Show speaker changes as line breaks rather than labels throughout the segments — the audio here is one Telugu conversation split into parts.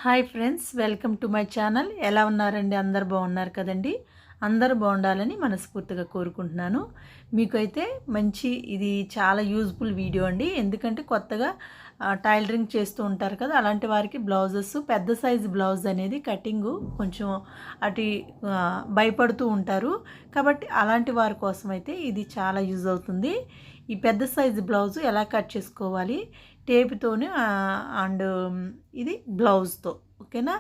Hi friends, welcome to my channel. ఎలా ఉన్నారండి? అందరు బాగున్నారు కదండి. అందరూ బాగుండాలని మనస్ఫూర్తిగా కోరుకుంటున్నాను. మీకైతే ఇది చాలా యూజ్ఫుల్ వీడియో అండి. ఎందుకంటే కొత్తగా టైలరింగ్ చేస్తూ ఉంటారు కదా, అలాంటి వారికి బ్లౌజెస్ పెద్ద సైజు బ్లౌజ్ అనేది కటింగు కొంచెం అటు భయపడుతూ ఉంటారు. కాబట్టి అలాంటి వారి కోసం అయితే ఇది చాలా యూజ్ అవుతుంది. ఈ పెద్ద సైజు బ్లౌజు ఎలా కట్ చేసుకోవాలి టేప్తోనే అండ్ ఇది బ్లౌజ్తో, ఓకేనా.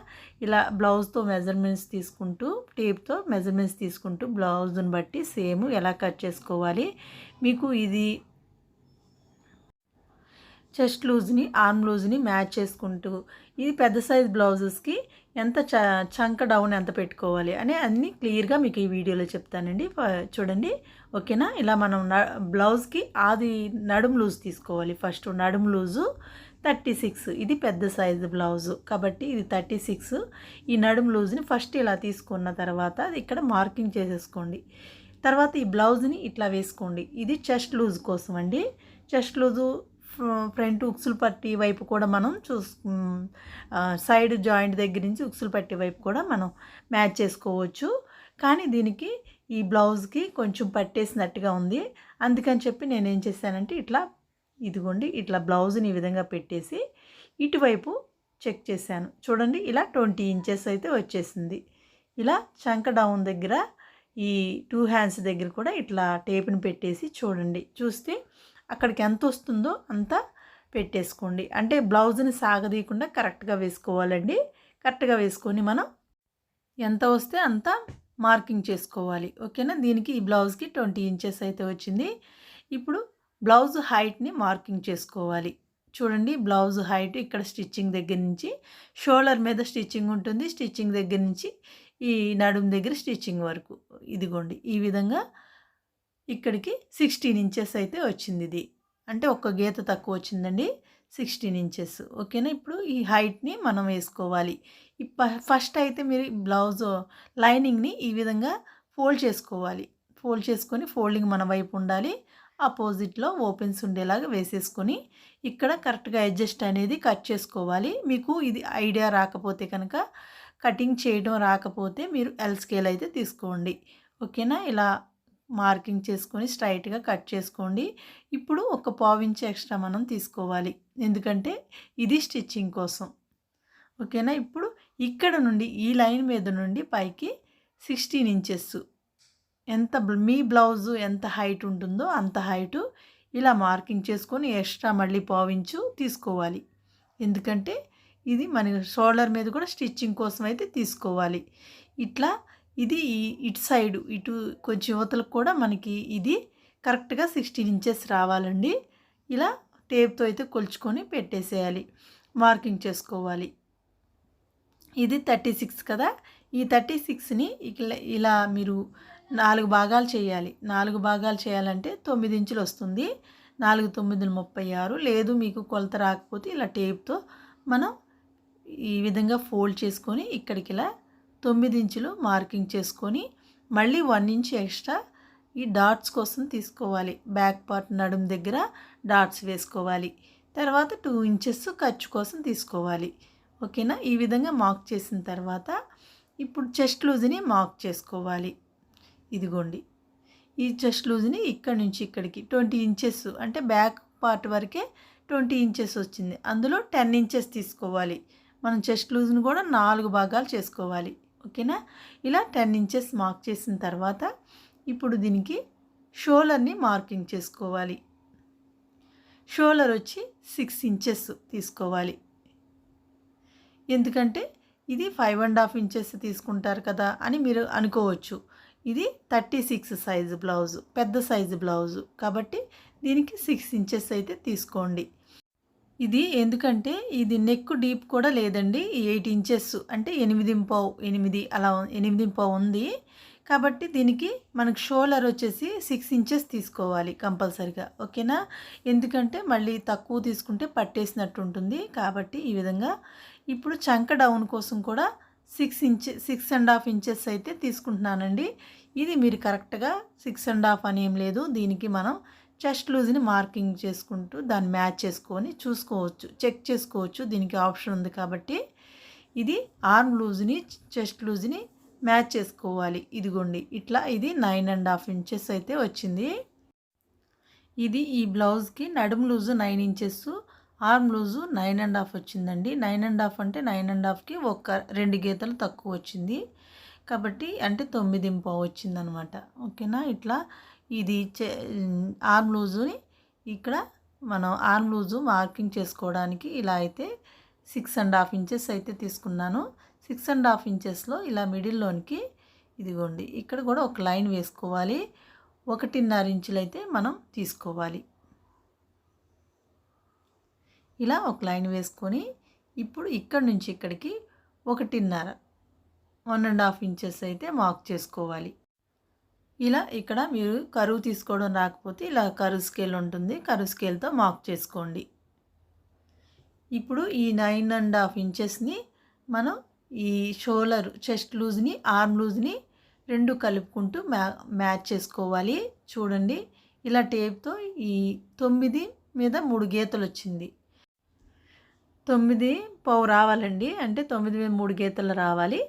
ఇలా బ్లౌజ్తో మెజర్మెంట్స్ తీసుకుంటూ టేప్తో మెజర్మెంట్స్ తీసుకుంటూ బ్లౌజ్ని బట్టి సేమ్ ఎలా కట్ చేసుకోవాలి. మీకు ఇది చెస్ట్ లూజ్ని ఆర్మ్ లూజ్ని మ్యాచ్ చేసుకుంటూ ఇది పెద్ద సైజ్ బ్లౌజెస్కి ఎంత చంక డౌన్ ఎంత పెట్టుకోవాలి అని అన్నీ క్లియర్గా మీకు ఈ వీడియోలో చెప్తానండి. చూడండి, ఓకేనా. ఇలా మనం బ్లౌజ్కి నడుము లూజ్ తీసుకోవాలి. ఫస్ట్ నడుము లూజు 36, ఇది పెద్ద సైజు బ్లౌజు కాబట్టి ఇది 36. ఈ నడుము లూజ్ని ఫస్ట్ ఇలా తీసుకున్న తర్వాత ఇక్కడ మార్కింగ్ చేసేసుకోండి. తర్వాత ఈ బ్లౌజ్ని ఇట్లా వేసుకోండి. ఇది చెస్ట్ లూజ్ కోసం అండి. చెస్ట్ లూజు ఫ్రంట్ ఉక్సులు పట్టి వైపు కూడా మనం సైడ్ జాయింట్ దగ్గర నుంచి ఉక్సులు పట్టి వైపు కూడా మనం మ్యాచ్ చేసుకోవచ్చు. కానీ దీనికి ఈ బ్లౌజ్కి కొంచెం పట్టేసినట్టుగా ఉంది. అందుకని చెప్పి నేను ఏం చేశానంటే ఇదిగోండి ఇట్లా బ్లౌజ్ని ఈ విధంగా పెట్టేసి ఇటువైపు చెక్ చేశాను. చూడండి, ఇలా 20 ఇంచెస్ అయితే వచ్చేసింది. ఇలా చంక డౌన్ దగ్గర ఈ 2 హ్యాండ్స్ దగ్గర కూడా ఇట్లా టేప్ని పెట్టేసి చూడండి, చూస్తే అక్కడికి ఎంత వస్తుందో అంత పెట్టేసుకోండి. అంటే బ్లౌజ్ని సాగదీయకుండా కరెక్ట్గా వేసుకోవాలండి. కరెక్ట్గా వేసుకొని మనం ఎంత వస్తే అంత మార్కింగ్ చేసుకోవాలి, ఓకేనా. దీనికి ఈ బ్లౌజ్కి 20 ఇంచెస్ అయితే వచ్చింది. ఇప్పుడు బ్లౌజ్ హైట్ని మార్కింగ్ చేసుకోవాలి. చూడండి, బ్లౌజ్ హైట్ ఇక్కడ స్టిచ్చింగ్ దగ్గర నుంచి షోల్డర్ మీద స్టిచ్చింగ్ ఉంటుంది. స్టిచ్చింగ్ దగ్గర నుంచి ఈ నడుము దగ్గర స్టిచ్చింగ్ వరకు ఇదిగోండి ఈ విధంగా ఇక్కడికి 16 ఇంచెస్ అయితే వచ్చింది. ఇది అంటే ఒక గీత తక్కువ వచ్చిందండి, 16 ఇంచెస్, ఓకేనా. ఇప్పుడు ఈ హైట్ని మనం వేసుకోవాలి. ఫస్ట్ అయితే మీరు బ్లౌజ్ లైనింగ్ని ఈ విధంగా ఫోల్డ్ చేసుకోవాలి. ఫోల్డ్ చేసుకొని ఫోల్డింగ్ మన వైపు ఉండాలి, ఆపోజిట్లో ఓపెన్స్ ఉండేలాగా వేసేసుకొని ఇక్కడ కరెక్ట్గా అడ్జస్ట్ అనేది కట్ చేసుకోవాలి. మీకు ఇది ఐడియా రాకపోతే కనుక, కటింగ్ చేయడం రాకపోతే మీరు ఎల్ స్కేల్ అయితే తీసుకోండి, ఓకేనా. ఇలా మార్కింగ్ చేసుకొని స్ట్రైట్గా కట్ చేసుకోండి. ఇప్పుడు ఒక పావించి ఎక్స్ట్రా మనం తీసుకోవాలి, ఎందుకంటే ఇది స్టిచ్చింగ్ కోసం, ఓకేనా. ఇప్పుడు ఇక్కడ నుండి ఈ లైన్ మీద నుండి పైకి 16 ఇంచెస్ ఎంత మీ బ్లౌజు ఎంత హైట్ ఉంటుందో అంత హైటు ఇలా మార్కింగ్ చేసుకొని ఎక్స్ట్రా మళ్ళీ పావించు తీసుకోవాలి. ఎందుకంటే ఇది మన షోల్డర్ మీద కూడా స్టిచ్చింగ్ కోసం అయితే తీసుకోవాలి. ఇట్లా ఇది ఇటు సైడు ఇటు కొంచెం యువతలకు కూడా మనకి ఇది కరెక్ట్గా 16 ఇంచెస్ రావాలండి. ఇలా టేప్తో అయితే కొలుచుకొని పెట్టేసేయాలి, మార్కింగ్ చేసుకోవాలి. ఇది 36 కదా. ఈ 36ని ఇలా మీరు 4 భాగాలు చేయాలి. 4 భాగాలు చేయాలంటే 9 ఇంచులు వస్తుంది. 4 9 36. లేదు మీకు కొలత రాకపోతే ఇలా టేప్తో మనం ఈ విధంగా ఫోల్డ్ చేసుకొని ఇక్కడికి ఇలా 9 ఇంచులు మార్కింగ్ చేసుకొని మళ్ళీ 1 ఇంచ్ ఎక్స్ట్రా ఈ డాట్స్ కోసం తీసుకోవాలి. బ్యాక్ పార్ట్ నడుము దగ్గర డాట్స్ వేసుకోవాలి. తర్వాత 2 ఇంచెస్ ఖర్చు కోసం తీసుకోవాలి, ఓకేనా. ఈ విధంగా మార్క్ చేసిన తర్వాత ఇప్పుడు చెస్ట్ లూజ్ని మార్క్ చేసుకోవాలి. ఇదిగోండి ఈ చెస్ట్ లూజ్ని ఇక్కడ నుంచి ఇక్కడికి 20 ఇంచెస్ అంటే బ్యాక్ పార్ట్ వరకే 20 ఇంచెస్ వచ్చింది. అందులో 10 ఇంచెస్ తీసుకోవాలి. మనం చెస్ట్ లూజ్ని కూడా 4 భాగాలు చేసుకోవాలి, ఓకేనా. ఇలా 10 ఇంచెస్ మార్క్ చేసిన తర్వాత ఇప్పుడు దీనికి షోల్డర్ని మార్కింగ్ చేసుకోవాలి. షోల్డర్ వచ్చి 6 ఇంచెస్ తీసుకోవాలి. ఎందుకంటే ఇది 5.5 ఇంచెస్ తీసుకుంటారు కదా అని మీరు అనుకోవచ్చు. ఇది 36 సైజు బ్లౌజు, పెద్ద సైజు బ్లౌజు కాబట్టి దీనికి 6 ఇంచెస్ అయితే తీసుకోండి. ఇది ఎందుకంటే ఇది నెక్ డీప్ కూడా లేదండి. 8 ఇంచెస్ అంటే 8.5 అలా 8.5 ఉంది కాబట్టి దీనికి మనకు షోల్డర్ వచ్చేసి 6 ఇంచెస్ తీసుకోవాలి కంపల్సరిగా, ఓకేనా. ఎందుకంటే మళ్ళీ తక్కువ తీసుకుంటే పట్టేసినట్టు ఉంటుంది కాబట్టి ఈ విధంగా. ఇప్పుడు చంక డౌన్ కోసం కూడా 6.5 ఇంచెస్ అయితే తీసుకుంటున్నానండి. ఇది మీరు కరెక్ట్గా 6.5 అని ఏం లేదు. దీనికి మనం చెస్ట్ లూజ్ని మార్కింగ్ చేసుకుంటూ దాన్ని మ్యాచ్ చేసుకొని చూసుకోవచ్చు, చెక్ చేసుకోవచ్చు. దీనికి ఆప్షన్ ఉంది కాబట్టి ఇది ఆర్మ్ లూజ్ని చెస్ట్ లూజ్ని మ్యాచ్ చేసుకోవాలి. ఇదిగోండి ఇట్లా ఇది 9.5 ఇంచెస్ అయితే వచ్చింది. ఇది ఈ బ్లౌజ్కి నడుము లూజు 9 ఇంచెస్, ఆర్మ్ లూజు 9.5 వచ్చిందండి. 9.5 అంటే 9.5కి ఒక 2 గీతలు తక్కువ వచ్చింది కాబట్టి అంటే 9.5 వచ్చిందనమాట. ఓకేనా. ఇట్లా ఇది ఆర్మ్ లూజుని ఇక్కడ మనం ఆర్మ్ లూజు మార్కింగ్ చేసుకోవడానికి ఇలా అయితే 6.5 ఇంచెస్ అయితే తీసుకున్నాను. 6.5 ఇంచెస్లో ఇలా మిడిల్లోనికి ఇదిగోండి ఇక్కడ కూడా ఒక లైన్ వేసుకోవాలి. 1.5 ఇంచులు అయితే మనం తీసుకోవాలి. ఇలా ఒక లైన్ వేసుకొని ఇప్పుడు ఇక్కడ నుంచి ఇక్కడికి 1.5 ఇంచెస్ అయితే మార్క్ చేసుకోవాలి. ఇలా ఇక్కడ మీరు కరువు తీసుకోవడం రాకపోతే ఇలా కరువు స్కేల్ ఉంటుంది, కరువు స్కేల్తో మార్క్ చేసుకోండి. ఇప్పుడు ఈ 9.5 ఇంచెస్ని మనం ఈ షోల్డర్ చెస్ట్ లూజ్ని ఆర్మ్ లూజ్ని రెండు కలుపుకుంటూ మ్యాచ్ చేసుకోవాలి. చూడండి ఇలా టేప్తో ఈ 9 మీద 3 గీతలు వచ్చింది. 9.5 రావాలండి, అంటే 9 మీద 3 గీతలు రావాలి.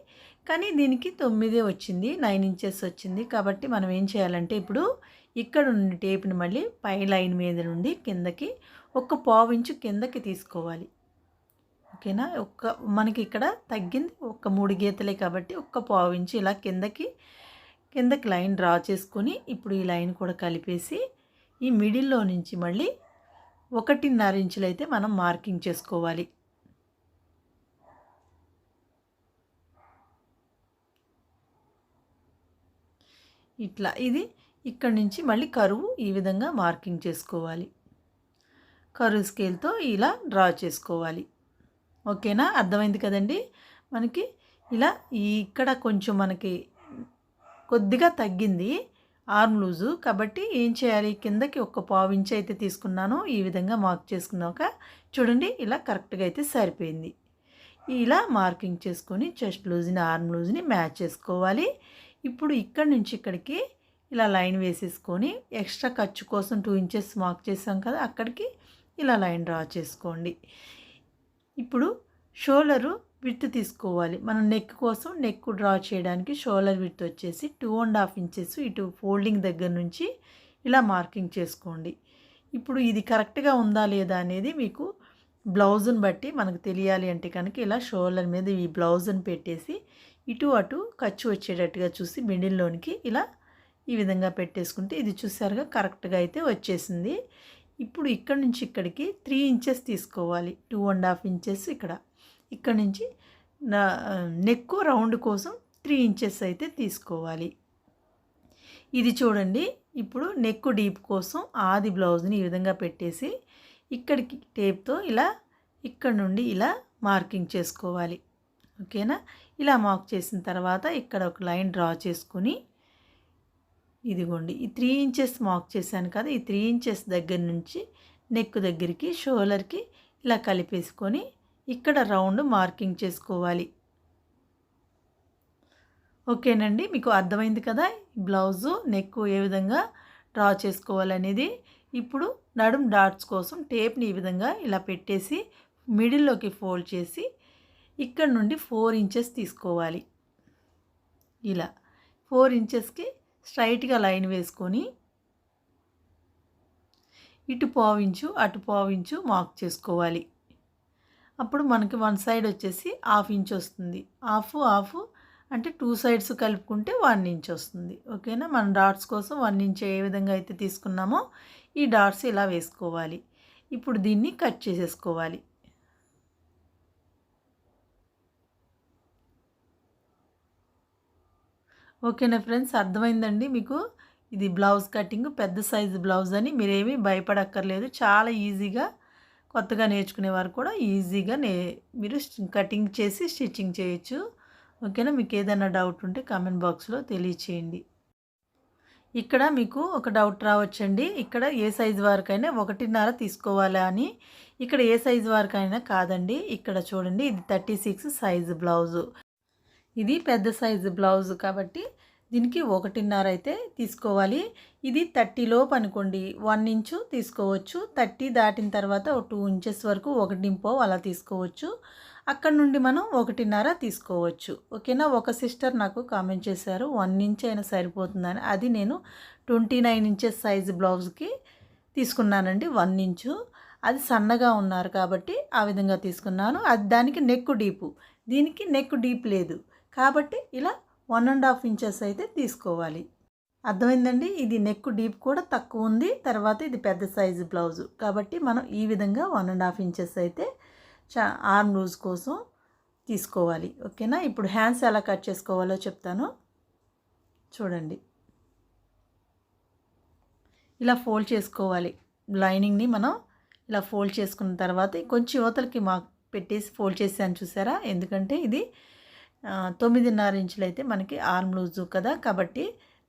కానీ దీనికి 9 వచ్చింది, 9 ఇంచెస్ వచ్చింది. కాబట్టి మనం ఏం చేయాలంటే ఇప్పుడు ఇక్కడ నుండి టేప్ని మళ్ళీ పై లైన్ మీద నుండి కిందకి ఒక 1/4 ఇంచు కిందకి తీసుకోవాలి. ఓకేనా. మనకి ఇక్కడ తగ్గింది ఒక 3 గీతలే కాబట్టి ఒక 1/4 ఇంచు ఇలా కిందకి లైన్ డ్రా చేసుకొని ఇప్పుడు ఈ లైన్ కూడా కలిపేసి ఈ మిడిల్లో నుంచి మళ్ళీ 1.5 ఇంచులు అయితే మనం మార్కింగ్ చేసుకోవాలి. ఇట్లా ఇది ఇక్కడ నుంచి మళ్ళీ కరువు ఈ విధంగా మార్కింగ్ చేసుకోవాలి. కరువు స్కేల్తో ఇలా డ్రా చేసుకోవాలి. ఓకేనా. అర్థమైంది కదండి. మనకి ఇలా ఇక్కడ కొంచెం మనకి కొద్దిగా తగ్గింది ఆర్మ్ లూజు కాబట్టి ఏం చేయాలి, కిందకి ఒక 1/4 ఇంచు అయితే తీసుకున్నాను. ఈ విధంగా మార్క్ చేసుకున్నాక చూడండి ఇలా కరెక్ట్గా అయితే సరిపోయింది. ఇలా మార్కింగ్ చేసుకొని చెస్ట్ లూజ్ని ఆర్మ్ లూజ్ని మ్యాచ్ చేసుకోవాలి. ఇప్పుడు ఇక్కడ నుంచి ఇక్కడికి ఇలా లైన్ వేసేసుకొని ఎక్స్ట్రా ఖర్చు కోసం 2 ఇంచెస్ మార్క్ చేసాం కదా, అక్కడికి ఇలా లైన్ డ్రా చేసుకోండి. ఇప్పుడు షోల్డరు విడ్త్ తీసుకోవాలి. మనం నెక్ కోసం నెక్ డ్రా చేయడానికి షోల్డర్ విడ్త్ వచ్చేసి 2.5 ఇంచెస్ ఇటు ఫోల్డింగ్ దగ్గర నుంచి ఇలా మార్కింగ్ చేసుకోండి. ఇప్పుడు ఇది కరెక్ట్గా ఉందా లేదా అనేది మీకు బ్లౌజ్ని బట్టి మనకు తెలియాలి అంటే కనుక ఇలా షోల్డర్ మీద ఈ బ్లౌజ్ని పెట్టేసి ఇటు అటు ఖర్చు వచ్చేటట్టుగా చూసి మిడిల్లోనికి ఇలా ఈ విధంగా పెట్టేసుకుంటే ఇది చూసారుగా కరెక్ట్గా అయితే వచ్చేసింది. ఇప్పుడు ఇక్కడ నుంచి ఇక్కడికి 3 ఇంచెస్ తీసుకోవాలి. 2.5 ఇంచెస్ ఇక్కడ నుంచి నెక్ రౌండ్ కోసం 3 ఇంచెస్ అయితే తీసుకోవాలి. ఇది చూడండి ఇప్పుడు నెక్ డీప్ కోసం ఆది బ్లౌజ్ని ఈ విధంగా పెట్టేసి ఇక్కడికి టేప్తో ఇలా ఇక్కడ నుండి ఇలా మార్కింగ్ చేసుకోవాలి. ఓకేనా. ఇలా మార్క్ చేసిన తర్వాత ఇక్కడ ఒక లైన్ డ్రా చేసుకుని ఇదిగోండి ఈ 3 ఇంచెస్ మార్క్ చేశాను కదా, ఈ 3 ఇంచెస్ దగ్గర నుంచి నెక్ దగ్గరికి షోల్డర్కి ఇలా కలిపేసుకొని ఇక్కడ రౌండ్ మార్కింగ్ చేసుకోవాలి. ఓకేనండి. మీకు అర్థమైంది కదా బ్లౌజు నెక్ ఏ విధంగా డ్రా చేసుకోవాలనేది. ఇప్పుడు నడుం డాట్స్ కోసం టేప్ని ఈ విధంగా ఇలా పెట్టేసి మిడిల్లోకి ఫోల్డ్ చేసి ఇక్కడ నుండి 4 ఇంచెస్ తీసుకోవాలి. ఇలా 4 ఇంచెస్కి స్ట్రైట్గా లైన్ వేసుకొని ఇటు 1/4 ఇంచు అటు 1/4 ఇంచు మార్క్ చేసుకోవాలి. అప్పుడు మనకి వన్ సైడ్ వచ్చేసి 1/2 ఇంచ్ వస్తుంది. హాఫ్ అంటే 2 సైడ్స్ కలుపుకుంటే 1 ఇంచ్ వస్తుంది. ఓకేనా. మనం డాట్స్ కోసం 1 ఇంచ్ ఏ విధంగా అయితే తీసుకున్నామో ఈ డాట్స్ ఇలా వేసుకోవాలి. ఇప్పుడు దీన్ని కట్ చేసేసుకోవాలి. ఓకేనా ఫ్రెండ్స్, అర్థమైందండి మీకు. ఇది బ్లౌజ్ కటింగ్ పెద్ద సైజు బ్లౌజ్ అని మీరేమీ భయపడక్కర్లేదు. చాలా ఈజీగా కొత్తగా నేర్చుకునేవారు కూడా ఈజీగా మీరు కటింగ్ చేసి స్టిచ్చింగ్ చేయొచ్చు. ఓకేనా. మీకు ఏదైనా డౌట్ ఉంటే కామెంట్ బాక్స్లో తెలియచేయండి. ఇక్కడ మీకు ఒక డౌట్ రావచ్చండి, ఇక్కడ ఏ సైజు వారికైనా 1.5 తీసుకోవాలా అని. ఇక్కడ ఏ సైజు వారికైనా కాదండి. ఇక్కడ చూడండి ఇది 36 సైజు బ్లౌజు, ఇది పెద్ద సైజు బ్లౌజు కాబట్టి దీనికి 1.5 అయితే తీసుకోవాలి. ఇది 30 లోపు అనుకోండి 1 ఇంచు తీసుకోవచ్చు. 30 దాటిన తర్వాత 2 ఇంచెస్ వరకు 1.5 అలా తీసుకోవచ్చు. అక్కడ నుండి మనం 1.5 తీసుకోవచ్చు. ఓకేనా. ఒక సిస్టర్ నాకు కామెంట్ చేశారు 1 ఇంచ్ అయినా సరిపోతుందని. అది నేను 29 ఇంచెస్ సైజు బ్లౌజ్కి తీసుకున్నానండి 1 ఇంచు. అది సన్నగా ఉన్నారు కాబట్టి ఆ విధంగా తీసుకున్నాను. అది దానికి నెక్ డీపు, దీనికి నెక్ డీప్ లేదు కాబట్టి ఇలా 1.5 ఇంచెస్ అయితే తీసుకోవాలి. అర్థమైందండి. ఇది నెక్ డీప్ కూడా తక్కువ ఉంది, తర్వాత ఇది పెద్ద సైజు బ్లౌజు కాబట్టి మనం ఈ విధంగా 1.5 ఇంచెస్ అయితే ఆర్మ్ లూజ్ కోసం తీసుకోవాలి. ఓకేనా. ఇప్పుడు హ్యాండ్స్ ఎలా కట్ చేసుకోవాలో చెప్తాను చూడండి. ఇలా ఫోల్డ్ చేసుకోవాలి. లైనింగ్ని మనం ఇలా ఫోల్డ్ చేసుకున్న తర్వాత కొంచెం యువతలకి మాకు పెట్టేసి ఫోల్డ్ చేసాను చూసారా. ఎందుకంటే ఇది 9.5 ఇంచులు అయితే మనకి ఆర్మ్ లూజు కదా, కాబట్టి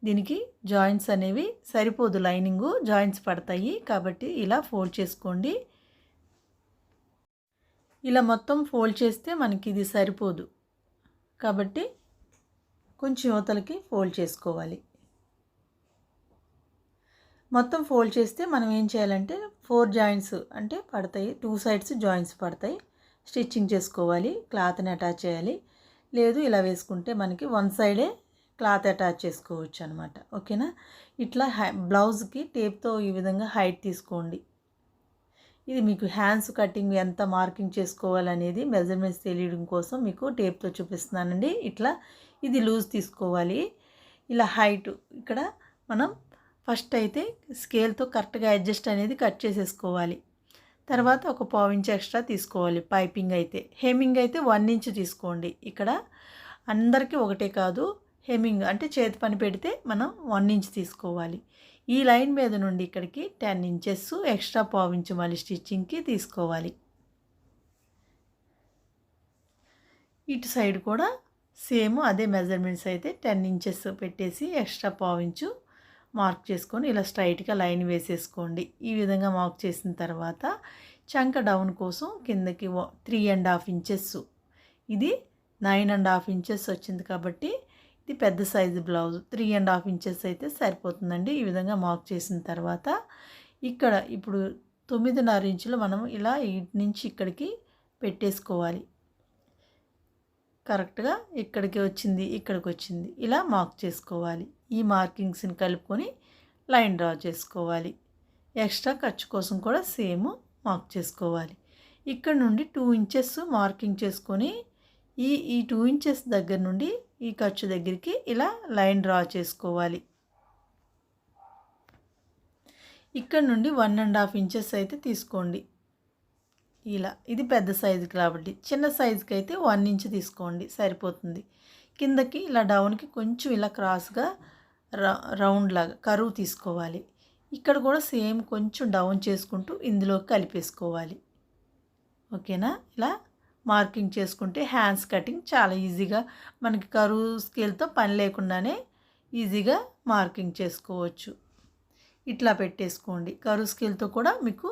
దీనికి జాయింట్స్ అనేవి సరిపోదు, లైనింగు జాయింట్స్ పడతాయి కాబట్టి ఇలా ఫోల్డ్ చేసుకోండి. ఇలా మొత్తం ఫోల్డ్ చేస్తే మనకి ఇది సరిపోదు కాబట్టి కొంచెం యువతలకి ఫోల్డ్ చేసుకోవాలి. మొత్తం ఫోల్డ్ చేస్తే మనం ఏం చేయాలంటే 4 జాయింట్స్ అంటే పడతాయి, 2 సైడ్స్ జాయింట్స్ పడతాయి. స్టిచ్చింగ్ చేసుకోవాలి, క్లాత్ని అటాచ్ చేయాలి. లేదు ఇలా వేసుకుంటే మనకి 1 సైడే క్లాత్ అటాచ్ చేసుకోవచ్చు అనమాట. ఓకేనా. ఇట్లా బ్లౌజ్కి టేప్తో ఈ విధంగా హైట్ తీసుకోండి. ఇది మీకు హ్యాండ్స్ కటింగ్ ఎంత మార్కింగ్ చేసుకోవాలనేది మెజర్మెంట్స్ తెలియడం కోసం మీకు టేప్తో చూపిస్తున్నానండి. ఇట్లా ఇది లూజ్ తీసుకోవాలి. ఇలా హైట్ ఇక్కడ మనం ఫస్ట్ అయితే స్కేల్తో కరెక్ట్గా అడ్జస్ట్ అనేది కట్ చేసేసుకోవాలి. తర్వాత ఒక 1/4 ఇంచ్ ఎక్స్ట్రా తీసుకోవాలి. పైపింగ్ అయితే, హెమ్మింగ్ అయితే 1 ఇంచ్ తీసుకోండి. ఇక్కడ అందరికీ ఒకటే కాదు, హెమ్మింగ్ అంటే చేతి పని పెడితే మనం 1 ఇంచ్ తీసుకోవాలి. ఈ లైన్ మీద నుండి ఇక్కడికి 10 ఇంచెస్ ఎక్స్ట్రా 1/4 ఇంచ్ మళ్ళీ స్టిచ్చింగ్కి తీసుకోవాలి. ఇటు సైడ్ కూడా సేమ్ అదే మెజర్మెంట్స్ అయితే 10 ఇంచెస్ పెట్టేసి ఎక్స్ట్రా 1/4 ఇంచు మార్క్ చేసుకొని ఇలా స్ట్రైట్గా లైన్ వేసేసుకోండి. ఈ విధంగా మార్క్ చేసిన తర్వాత చంక డౌన్ కోసం కిందకి 3.5 ఇంచెస్, ఇది 9.5 ఇంచెస్ వచ్చింది కాబట్టి ఇది పెద్ద సైజు బ్లౌజ్. 3.5 ఇంచెస్ అయితే సరిపోతుందండి. ఈ విధంగా మార్క్ చేసిన తర్వాత ఇక్కడ ఇప్పుడు 9.5 ఇంచులు మనం ఇలా ఇటు నుంచి ఇక్కడికి పెట్టేసుకోవాలి. కరెక్ట్గా ఇక్కడికి వచ్చింది, ఇక్కడికి వచ్చింది, ఇలా మార్క్ చేసుకోవాలి. ఈ మార్కింగ్స్ని కలుపుకొని లైన్ డ్రా చేసుకోవాలి. ఎక్స్ట్రా ఖర్చు కోసం కూడా సేమ్ మార్క్ చేసుకోవాలి. ఇక్కడ నుండి 2 ఇంచెస్ మార్కింగ్ చేసుకొని ఈ 2 ఇంచెస్ దగ్గర నుండి ఈ ఖర్చు దగ్గరికి ఇలా లైన్ డ్రా చేసుకోవాలి. ఇక్కడ నుండి 1.5 ఇంచెస్ అయితే తీసుకోండి. ఇలా ఇది పెద్ద సైజు కాబట్టి, చిన్న సైజుకి అయితే 1 ఇంచ్ తీసుకోండి సరిపోతుంది. కిందకి ఇలా డౌన్కి కొంచెం ఇలా క్రాస్గా రౌండ్ లాగా కరువు తీసుకోవాలి. ఇక్కడ కూడా సేమ్ కొంచెం డౌన్ చేసుకుంటూ ఇందులో కలిపేసుకోవాలి. ఓకేనా. ఇలా మార్కింగ్ చేసుకుంటే హ్యాండ్స్ కటింగ్ చాలా ఈజీగా, మనకి కరువు స్కేల్తో పని లేకుండానే ఈజీగా మార్కింగ్ చేసుకోవచ్చు. ఇట్లా పెట్టేసుకోండి. కరువు స్కేల్తో కూడా మీకు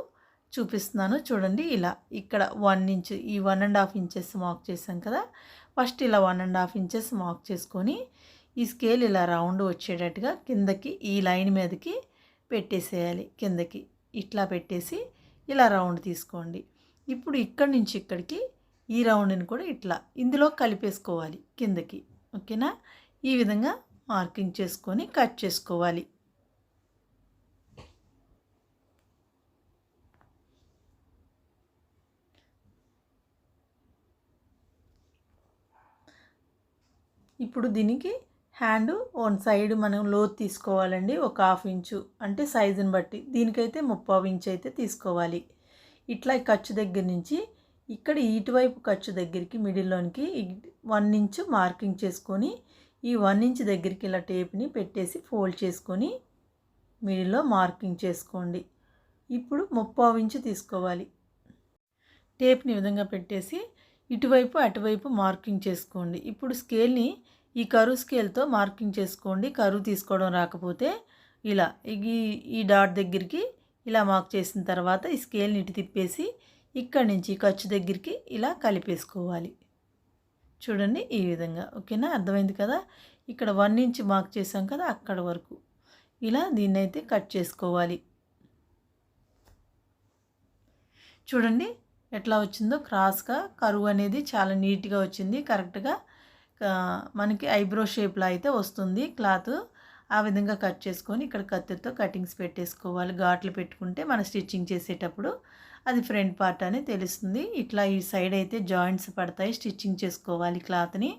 చూపిస్తున్నాను చూడండి. ఇలా ఇక్కడ 1 ఇంచ్, ఈ 1.5 ఇంచెస్ మార్క్ చేసాం కదా, ఫస్ట్ ఇలా 1.5 ఇంచెస్ మార్క్ చేసుకొని ఈ స్కేల్ ఇలా రౌండ్ వచ్చేటట్టుగా కిందకి ఈ లైన్ మీదకి పెట్టేసేయాలి. కిందకి ఇట్లా పెట్టేసి ఇలా రౌండ్ తీసుకోండి. ఇప్పుడు ఇక్కడి నుంచి ఇక్కడికి ఈ రౌండ్ని కూడా ఇట్లా ఇందులో కలిపేసుకోవాలి కిందకి. ఓకేనా. ఈ విధంగా మార్కింగ్ చేసుకొని కట్ చేసుకోవాలి. ఇప్పుడు దీనికి హ్యాండ్ 1 సైడ్ మనం లోతు తీసుకోవాలండి. ఒక 1/2 ఇంచు అంటే సైజుని బట్టి, దీనికైతే 3/4 ఇంచ్ అయితే తీసుకోవాలి. ఇట్లా ఖర్చు దగ్గర నుంచి ఇక్కడ ఇటువైపు ఖర్చు దగ్గరికి మిడిల్లోనికి 1 ఇంచ్ మార్కింగ్ చేసుకొని ఈ 1 ఇంచ్ దగ్గరికి ఇలా టేప్ని పెట్టేసి ఫోల్డ్ చేసుకొని మిడిల్లో మార్కింగ్ చేసుకోండి. ఇప్పుడు 3/4 ఇంచ్ తీసుకోవాలి. టేప్ని ఈ విధంగా పెట్టేసి ఇటువైపు అటువైపు మార్కింగ్ చేసుకోండి. ఇప్పుడు స్కేల్ని ఈ కరువు స్కేల్తో మార్కింగ్ చేసుకోండి. కరువు తీసుకోవడం రాకపోతే ఇలా ఈ డాట్ దగ్గరికి ఇలా మార్క్ చేసిన తర్వాత ఈ స్కేల్ని ఇటు తిప్పేసి ఇక్కడి నుంచి ఖర్చు దగ్గరికి ఇలా కలిపేసుకోవాలి. చూడండి ఈ విధంగా. ఓకేనా. అర్థమైంది కదా. ఇక్కడ 1 ఇంచ్ మార్క్ చేసాం కదా, అక్కడ వరకు ఇలా దీన్నైతే కట్ చేసుకోవాలి. చూడండి ఎట్లా వచ్చిందో క్రాస్గా కరువు అనేది చాలా నీట్గా వచ్చింది. కరెక్ట్గా మనకి ఐబ్రో షేప్లో అయితే వస్తుంది క్లాత్. ఆ విధంగా కట్ చేసుకొని ఇక్కడ కత్తితో కటింగ్స్ పెట్టేసుకోవాలి. ఘాట్లు పెట్టుకుంటే మన స్టిచ్చింగ్ చేసేటప్పుడు అది ఫ్రంట్ పార్ట్ అని తెలుస్తుంది. ఇట్లా ఈ సైడ్ అయితే జాయింట్స్ పడతాయి, స్టిచ్చింగ్ చేసుకోవాలి క్లాత్ని.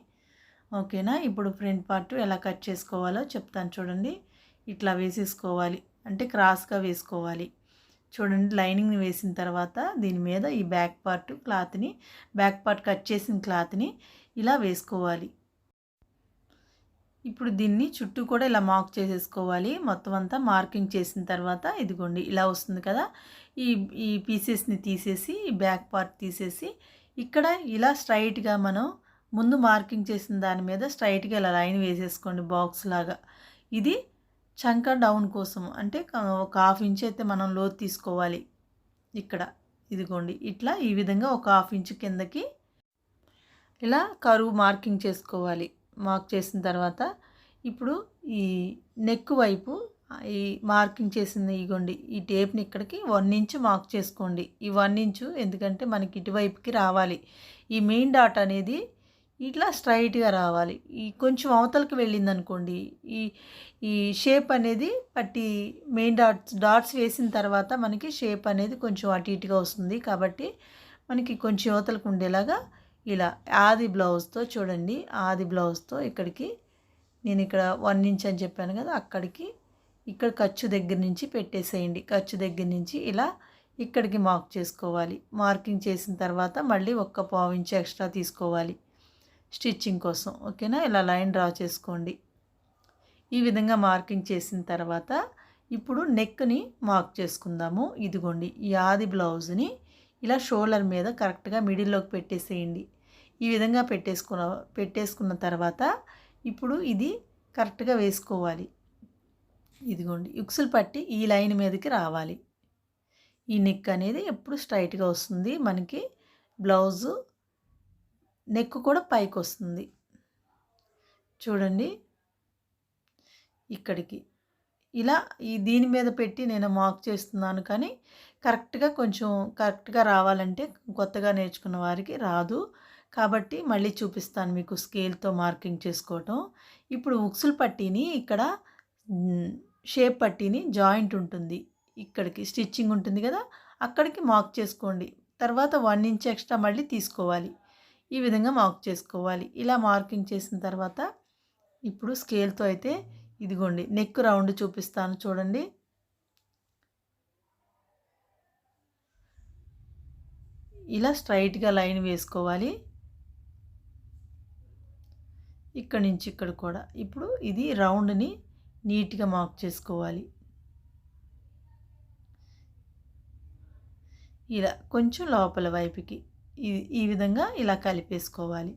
ఓకేనా. ఇప్పుడు ఫ్రంట్ పార్ట్ ఎలా కట్ చేసుకోవాలో చెప్తాను చూడండి. ఇట్లా వేసేసుకోవాలి, అంటే క్రాస్గా వేసుకోవాలి. చూడండి, లైనింగ్ని వేసిన తర్వాత దీని మీద ఈ బ్యాక్ పార్ట్ కట్ చేసిన క్లాత్ని ఇలా వేసుకోవాలి. ఇప్పుడు దీన్ని చుట్టూ కూడా ఇలా మార్క్ చేసేసుకోవాలి. మొత్తం అంతా మార్కింగ్ చేసిన తర్వాత ఇదిగోండి ఇలా వస్తుంది కదా. ఈ ఈ పీసెస్ని తీసేసి, ఈ బ్యాక్ పార్ట్ తీసేసి ఇక్కడ ఇలా స్ట్రైట్గా మనం ముందు మార్కింగ్ చేసిన దాని మీద స్ట్రైట్గా ఇలా లైన్ వేసేసుకోండి బాక్స్ లాగా. ఇది చంక డౌన్ కోసం, అంటే ఒక 1/2 ఇంచ్ అయితే మనం లోతు తీసుకోవాలి. ఇక్కడ ఇదిగోండి ఇట్లా ఈ విధంగా ఒక 1/2 ఇంచ్ కిందకి ఇలా కరువు మార్కింగ్ చేసుకోవాలి. మార్క్ చేసిన తర్వాత ఇప్పుడు ఈ నెక్ వైపు ఈ మార్కింగ్ చేసింది ఇగోండి ఈ టేప్ని ఇక్కడికి 1 ఇంచ్ మార్క్ చేసుకోండి. ఈ 1 ఇంచు ఎందుకంటే మనకి ఇటువైపుకి రావాలి. ఈ మెయిన్ డాట్ అనేది ఇట్లా స్ట్రైట్గా రావాలి. ఈ కొంచెం అవతలకి వెళ్ళింది అనుకోండి, ఈ ఈ షేప్ అనేది పట్టి మెయిన్ డాట్స్ వేసిన తర్వాత మనకి షేప్ అనేది కొంచెం అటు ఇటుగా వస్తుంది. కాబట్టి మనకి కొంచెం అవతలకు ఉండేలాగా ఇలా ఆది బ్లౌజ్తో చూడండి, ఆది బ్లౌజ్తో ఇక్కడికి నేను ఇక్కడ 1 ఇంచ్ అని చెప్పాను కదా, అక్కడికి ఇక్కడ ఖర్చు దగ్గర నుంచి పెట్టేసేయండి. ఖర్చు దగ్గర నుంచి ఇలా ఇక్కడికి మార్క్ చేసుకోవాలి. మార్కింగ్ చేసిన తర్వాత మళ్ళీ 1/4 ఇంచ్ ఎక్స్ట్రా తీసుకోవాలి స్టిచ్చింగ్ కోసం. ఓకేనా. ఇలా లైన్ డ్రా చేసుకోండి. ఈ విధంగా మార్కింగ్ చేసిన తర్వాత ఇప్పుడు నెక్ని మార్క్ చేసుకుందాము. ఇదిగోండి ఈ ఆది బ్లౌజ్ని ఇలా షోల్డర్ మీద కరెక్ట్గా మిడిల్లోకి పెట్టేసేయండి. ఈ విధంగా పెట్టేసుకున్న తర్వాత ఇప్పుడు ఇది కరెక్ట్గా వేసుకోవాలి. ఇదిగోండి ఉక్సులు పట్టి ఈ లైన్ మీదకి రావాలి. ఈ నెక్ అనేది ఎప్పుడు స్ట్రైట్గా వస్తుంది. మనకి బ్లౌజు నెక్ కూడా పైకి వస్తుంది. చూడండి ఇక్కడికి ఇలా దీని మీద పెట్టి నేను మార్క్ చేస్తున్నాను, కానీ కరెక్ట్గా రావాలంటే కొత్తగా నేర్చుకున్న వారికి రాదు. కాబట్టి మళ్ళీ చూపిస్తాను మీకు స్కేల్తో మార్కింగ్ చేసుకోవటం. ఇప్పుడు ఉక్సులు పట్టీని ఇక్కడ షేప్ పట్టీని జాయింట్ ఉంటుంది, ఇక్కడికి స్టిచ్చింగ్ ఉంటుంది కదా, అక్కడికి మార్క్ చేసుకోండి. తర్వాత 1 ఇంచ్ ఎక్స్ట్రా మళ్ళీ తీసుకోవాలి. ఈ విధంగా మార్క్ చేసుకోవాలి. ఇలా మార్కింగ్ చేసిన తర్వాత ఇప్పుడు స్కేల్తో అయితే ఇదిగోండి నెక్ రౌండ్ చూపిస్తాను చూడండి. ఇలా స్ట్రైట్గా లైన్ వేసుకోవాలి. ఇక్కడి నుంచి ఇక్కడ కూడా ఇప్పుడు ఇది రౌండ్ని నీట్గా మార్క్ చేసుకోవాలి. ఇలా కొంచెం లోపల వైపుకి ఈ విధంగా ఇలా కలిపేసుకోవాలి.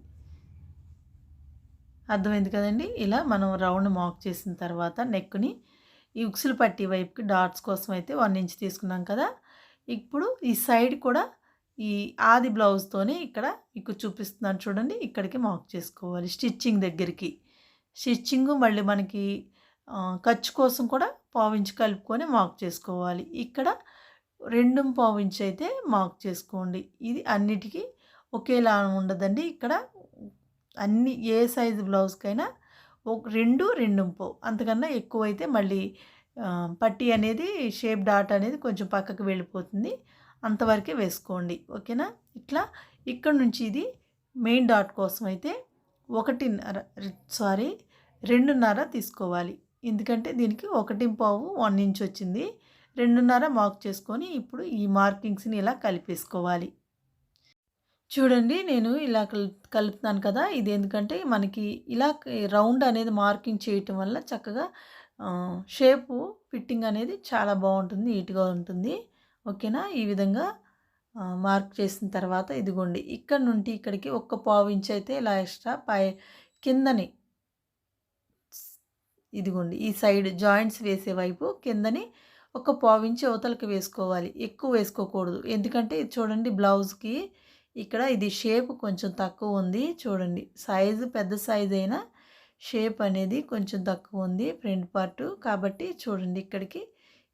అర్థమైంది కదండి. ఇలా మనం రౌండ్ మార్క్ చేసిన తర్వాత నెక్ని ఈ ఉక్సులు పట్టి వైపుకి డాట్స్ కోసం అయితే 1 ఇంచ్ తీసుకున్నాం కదా. ఇప్పుడు ఈ సైడ్ కూడా ఈ ఆది బ్లౌజ్తోనే ఇక్కడ మీకు చూపిస్తున్నాను చూడండి, ఇక్కడికి మార్క్ చేసుకోవాలి. స్టిచ్చింగ్ దగ్గరికి స్టిచ్చింగ్ మళ్ళీ మనకి ఖర్చు కోసం కూడా 1/4 ఇంచ్ కలుపుకొని మార్క్ చేసుకోవాలి. ఇక్కడ 2/4 ఇంచ్ అయితే మార్క్ చేసుకోండి. ఇది అన్నిటికీ ఒకేలా ఉండదండి. ఇక్కడ అన్ని ఏ సైజు బ్లౌజ్కైనా 2, 2/4 అంతకన్నా ఎక్కువైతే మళ్ళీ పట్టీ అనేది షేప్ డాట్ అనేది కొంచెం పక్కకు వెళ్ళిపోతుంది. అంతవరకే వేసుకోండి. ఓకేనా. ఇట్లా ఇక్కడ నుంచి ఇది మెయిన్ డాట్ కోసం అయితే 2.5 తీసుకోవాలి. ఎందుకంటే దీనికి 1/4 1 ఇంచ్ వచ్చింది. 2.5 మార్క్ చేసుకొని ఇప్పుడు ఈ మార్కింగ్స్ని ఇలా కలిపేసుకోవాలి. చూడండి నేను ఇలా కలుపుతాను కదా, ఇది ఎందుకంటే మనకి ఇలా రౌండ్ అనేది మార్కింగ్ చేయటం వల్ల చక్కగా షేపు ఫిట్టింగ్ అనేది చాలా బాగుంటుంది, నీట్గా ఉంటుంది. ఓకేనా. ఈ విధంగా మార్క్ చేసిన తర్వాత ఇదిగోండి ఇక్కడ నుండి ఇక్కడికి 1/4 ఇంచ్ అయితే ఇలా ఎక్స్ట్రా కిందని ఇదిగోండి ఈ సైడ్ జాయింట్స్ వేసే వైపు కిందని 1/4 ఇంచ్ అవతలకి వేసుకోవాలి. ఎక్కువ వేసుకోకూడదు. ఎందుకంటే ఇది చూడండి బ్లౌజ్కి ఇక్కడ ఇది షేప్ కొంచెం తక్కువ ఉంది. చూడండి సైజు పెద్ద సైజ్ అయినా షేప్ అనేది కొంచెం తక్కువ ఉంది ఫ్రంట్ పార్ట్. కాబట్టి చూడండి ఇక్కడికి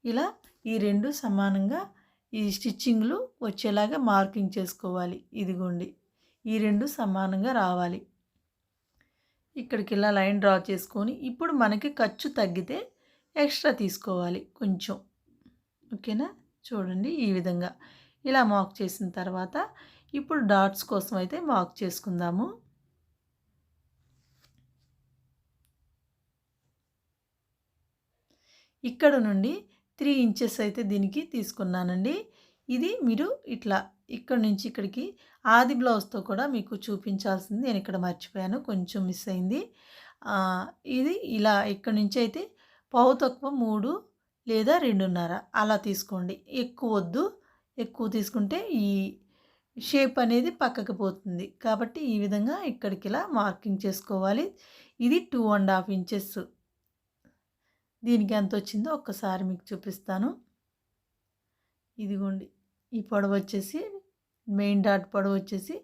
ఇలా ఈ 2 సమానంగా ఈ స్టిచ్చింగ్లు వచ్చేలాగా మార్కింగ్ చేసుకోవాలి. ఇదిగోండి ఈ 2 సమానంగా రావాలి. ఇక్కడికి ఇలా లైన్ డ్రా చేసుకొని ఇప్పుడు మనకి ఖర్చు తగ్గితే ఎక్స్ట్రా తీసుకోవాలి కొంచెం. ఓకేనా? చూడండి ఈ విధంగా ఇలా మార్క్ చేసిన తర్వాత ఇప్పుడు డాట్స్ కోసం అయితే మార్క్ చేసుకుందాము. ఇక్కడ నుండి 3 ఇంచెస్ అయితే దీనికి తీసుకున్నానండి. ఇది మీరు ఇట్లా ఇక్కడ నుంచి ఇక్కడికి ఆది బ్లౌజ్తో కూడా మీకు చూపించాల్సింది నేను ఇక్కడ మర్చిపోయాను, కొంచెం మిస్ అయింది. ఇది ఇలా ఇక్కడ నుంచి అయితే పావు తక్కువ 3 లేదా 2.5 అలా తీసుకోండి. ఎక్కువ వద్దు, ఎక్కువ తీసుకుంటే ఈ షేప్ అనేది పక్కకి పోతుంది. కాబట్టి ఈ విధంగా ఇక్కడికి ఇలా మార్కింగ్ చేసుకోవాలి. ఇది 2.5 ఇంచెస్. దీనికి ఎంత వచ్చిందో ఒక్కసారి మీకు చూపిస్తాను. ఇదిగోండి ఈ పొడవు వచ్చేసి మెయిన్ డాట్ పొడవు వచ్చేసి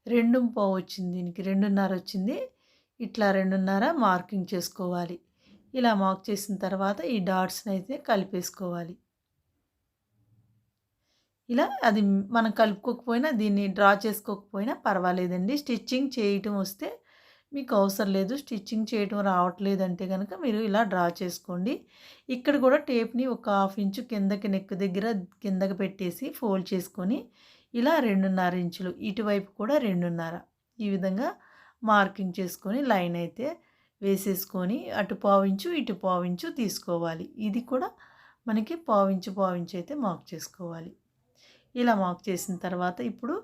2.5 వచ్చింది. దీనికి 2.5 వచ్చింది. ఇట్లా 2.5 మార్కింగ్ చేసుకోవాలి. ఇలా మార్క్ చేసిన తర్వాత ఈ డాట్స్ని అయితే కలిపేసుకోవాలి. ఇలా అది మనం కలుపుకోకపోయినా దీన్ని డ్రా చేసుకోకపోయినా పర్వాలేదండి. స్టిచ్చింగ్ చేయటం వస్తే మీకు అవసరం లేదు. స్టిచ్చింగ్ చేయటం రావట్లేదంటే కనుక మీరు ఇలా డ్రా చేసుకోండి. ఇక్కడ కూడా టేప్ని ఒక 1/2 ఇంచు కిందకి నెక్ దగ్గర కిందకి పెట్టేసి ఫోల్డ్ చేసుకొని ఇలా 2.5 ఇంచులు ఇటువైపు కూడా 2.5 ఈ విధంగా మార్కింగ్ చేసుకొని లైన్ అయితే వేసేసుకొని అటు పావించు ఇటు పావించు తీసుకోవాలి. ఇది కూడా మనకి పావించు అయితే మార్క్ చేసుకోవాలి. ఇలా మార్క్ చేసిన తర్వాత ఇప్పుడు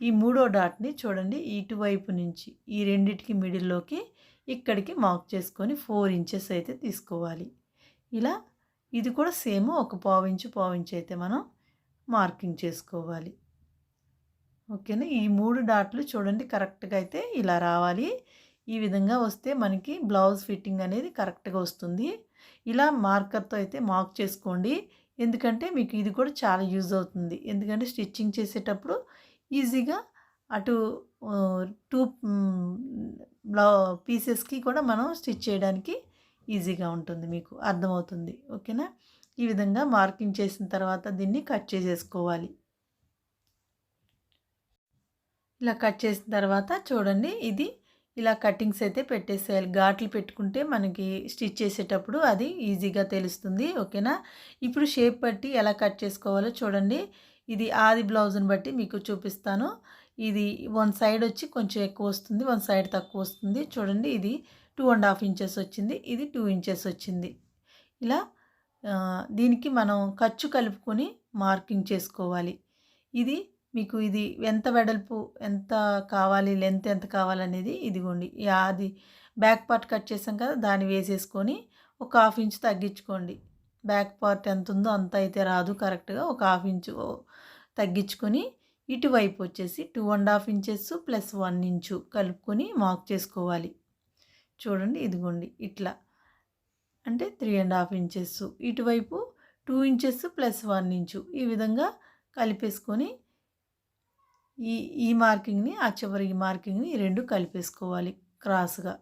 ఈ 3వ డాట్ని చూడండి ఇటువైపు నుంచి ఈ రెండిటికి మిడిల్లోకి ఇక్కడికి మార్క్ చేసుకొని 4 ఇంచెస్ అయితే తీసుకోవాలి. ఇలా ఇది కూడా సేమ్ ఒక పావించు అయితే మనం మార్కింగ్ చేసుకోవాలి. ఓకేనా? ఈ 3 డాట్లు చూడండి కరెక్ట్గా అయితే ఇలా రావాలి. ఈ విధంగా వస్తే మనకి బ్లౌజ్ ఫిట్టింగ్ అనేది కరెక్ట్గా వస్తుంది. ఇలా మార్కర్తో అయితే మార్క్ చేసుకోండి. ఎందుకంటే మీకు ఇది కూడా చాలా యూజ్ అవుతుంది. ఎందుకంటే స్టిచ్చింగ్ చేసేటప్పుడు ఈజీగా అటు 2 పీసెస్కి కూడా మనం స్టిచ్ చేయడానికి ఈజీగా ఉంటుంది, మీకు అర్థమవుతుంది. ఓకేనా? ఈ విధంగా మార్కింగ్ చేసిన తర్వాత దీన్ని కట్ చేసేసుకోవాలి. ఇలా కట్ చేసిన తర్వాత చూడండి ఇది ఇలా కటింగ్స్ అయితే పెట్టేసేయాలి. ఘాట్లు పెట్టుకుంటే మనకి స్టిచ్ చేసేటప్పుడు అది ఈజీగా తెలుస్తుంది. ఓకేనా? ఇప్పుడు షేప్ బట్టి ఎలా కట్ చేసుకోవాలో చూడండి. ఇది ఆది బ్లౌజ్ని బట్టి మీకు చూపిస్తాను. ఇది 1 సైడ్ వచ్చి కొంచెం ఎక్కువ వస్తుంది, 1 సైడ్ తక్కువ వస్తుంది. చూడండి ఇది 2.5 ఇంచెస్ వచ్చింది, ఇది 2 ఇంచెస్ వచ్చింది. ఇలా దీనికి మనం ఖర్చు కలుపుకొని మార్కింగ్ చేసుకోవాలి. ఇది మీకు ఇది ఎంత వెడల్పు ఎంత కావాలి, లెంత్ ఎంత కావాలనేది ఇదిగోండి అది బ్యాక్ పార్ట్ కట్ చేసాం కదా దాన్ని వేసేసుకొని ఒక 1/2 ఇంచు తగ్గించుకోండి. బ్యాక్ పార్ట్ ఎంత ఉందో అంత అయితే రాదు కరెక్ట్గా, ఒక 1/2 ఇంచు తగ్గించుకొని ఇటువైపు వచ్చేసి 2.5 ఇంచెస్ ప్లస్ 1 ఇంచు కలుపుకొని మార్క్ చేసుకోవాలి. చూడండి ఇదిగోండి ఇట్లా అంటే 3.5 ఇంచెస్, ఇటువైపు 2 ఇంచెస్ ప్లస్ 1 ఇంచు ఈ విధంగా కలిపేసుకొని ఈ మార్కింగ్ని ఆ చివరి ఈ మార్కింగ్ని ఈ 2 కలిపేసుకోవాలి క్రాస్గా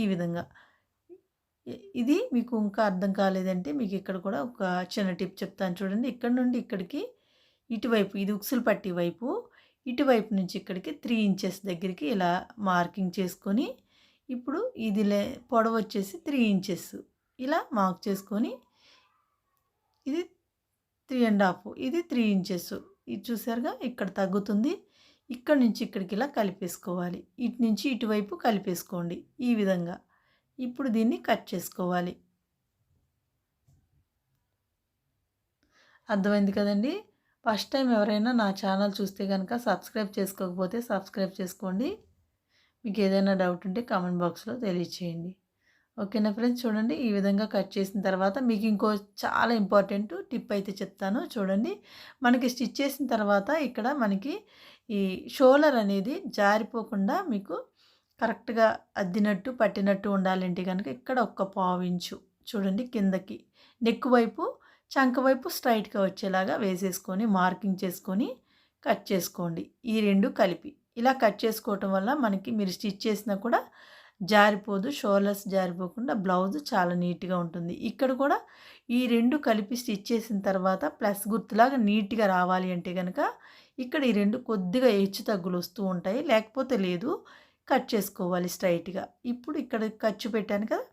ఈ విధంగా. ఇది మీకు ఇంకా అర్థం కాలేదంటే మీకు ఇక్కడ కూడా ఒక చిన్న టిప్ చెప్తాను చూడండి. ఇక్కడ నుండి ఇక్కడికి ఇటువైపు ఇది ఉక్సులు పట్టి వైపు, ఇటువైపు నుంచి ఇక్కడికి 3 ఇంచెస్ దగ్గరికి ఇలా మార్కింగ్ చేసుకొని ఇప్పుడు ఇది పొడవు వచ్చేసి 3 ఇంచెస్ ఇలా మార్క్ చేసుకొని ఇది 3.5 ఇది 3 ఇంచెస్ ఇది చూసారుగా ఇక్కడ తగ్గుతుంది. ఇక్కడ నుంచి ఇక్కడికి ఇలా కలిపేసుకోవాలి. ఇటు నుంచి ఇటువైపు కలిపేసుకోండి ఈ విధంగా. ఇప్పుడు దీన్ని కట్ చేసుకోవాలి. అర్థమైంది కదండి? ఫస్ట్ టైం ఎవరైనా నా ఛానల్ చూస్తే కనుక సబ్స్క్రైబ్ చేసుకోకపోతే సబ్స్క్రైబ్ చేసుకోండి. మీకు ఏదైనా డౌట్ ఉంటే కామెంట్ బాక్స్లో తెలియచేయండి. ఓకేనా ఫ్రెండ్స్? చూడండి ఈ విధంగా కట్ చేసిన తర్వాత మీకు ఇంకో చాలా ఇంపార్టెంట్ టిప్ అయితే చెప్తాను చూడండి. మనకి స్టిచ్ చేసిన తర్వాత ఇక్కడ మనకి ఈ షోల్డర్ అనేది జారిపోకుండా మీకు కరెక్ట్గా అద్దినట్టు పట్టినట్టు ఉండాలంటే కనుక ఇక్కడ ఒక 1/4 ఇంచు చూడండి కిందకి నెక్ వైపు చంక వైపు స్ట్రైట్గా వచ్చేలాగా వేసేసుకొని మార్కింగ్ చేసుకొని కట్ చేసుకోండి. ఈ 2 కలిపి ఇలా కట్ చేసుకోవటం వల్ల మనకి మీరు స్టిచ్ చేసినా కూడా జారిపోదు, షోల్డర్స్ జారిపోకుండా బ్లౌజ్ చాలా నీట్గా ఉంటుంది. ఇక్కడ కూడా ఈ రెండు కలిపి స్టిచ్ చేసిన తర్వాత ప్లస్ గుర్తులాగా నీట్గా రావాలి అంటే కనుక ఇక్కడ ఈ రెండు కొద్దిగా హెచ్చు తగ్గులు వస్తూ ఉంటాయి, లేకపోతే లేదు. కట్ చేసుకోవాలి స్ట్రైట్గా. ఇప్పుడు ఇక్కడ ఖర్చు పెట్టాను కదా,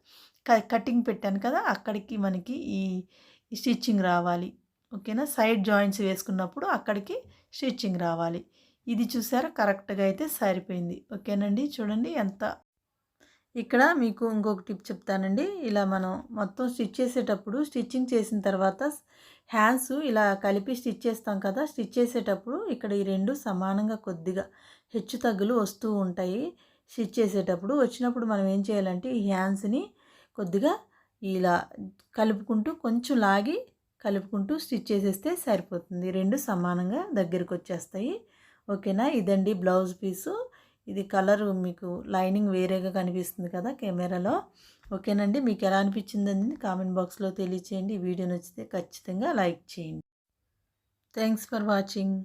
కటింగ్ పెట్టాను కదా, అక్కడికి మనకి ఈ స్టిచ్చింగ్ రావాలి. ఓకేనా, సైడ్ జాయింట్స్ వేసుకున్నప్పుడు అక్కడికి స్టిచ్చింగ్ రావాలి. ఇది చూసారా, కరెక్ట్గా అయితే సరిపోయింది. ఓకేనండి, చూడండి ఎంత. ఇక్కడ మీకు ఇంకొక టిప్ చెప్తానండి. ఇలా మనం మొత్తం స్టిచ్ చేసేటప్పుడు, స్టిచ్చింగ్ చేసిన తర్వాత హ్యాండ్స్ ఇలా కలిపి స్టిచ్ చేస్తాం కదా, స్టిచ్ చేసేటప్పుడు ఇక్కడ ఈ రెండు సమానంగా కొద్దిగా హెచ్చు తగ్గులు వస్తూ ఉంటాయి. స్టిచ్ చేసేటప్పుడు వచ్చినప్పుడు మనం ఏం చేయాలంటే ఈ హ్యాండ్స్ని కొద్దిగా ఇలా కలుపుకుంటూ, కొంచెం లాగి కలుపుకుంటూ స్టిచ్ చేసేస్తే సరిపోతుంది. రెండు సమానంగా దగ్గరికి వచ్చేస్తాయి. ఓకేనా, ఇదండి బ్లౌజ్ పీసు. ఇది కలరు మీకు లైనింగ్ వేరేగా కనిపిస్తుంది కదా కెమెరాలో. ఓకేనండి, మీకు ఎలా అనిపించిందని కామెంట్ బాక్స్లో తెలియచేయండి. ఈ వీడియో నచ్చితే ఖచ్చితంగా లైక్ చేయండి. Thanks for watching.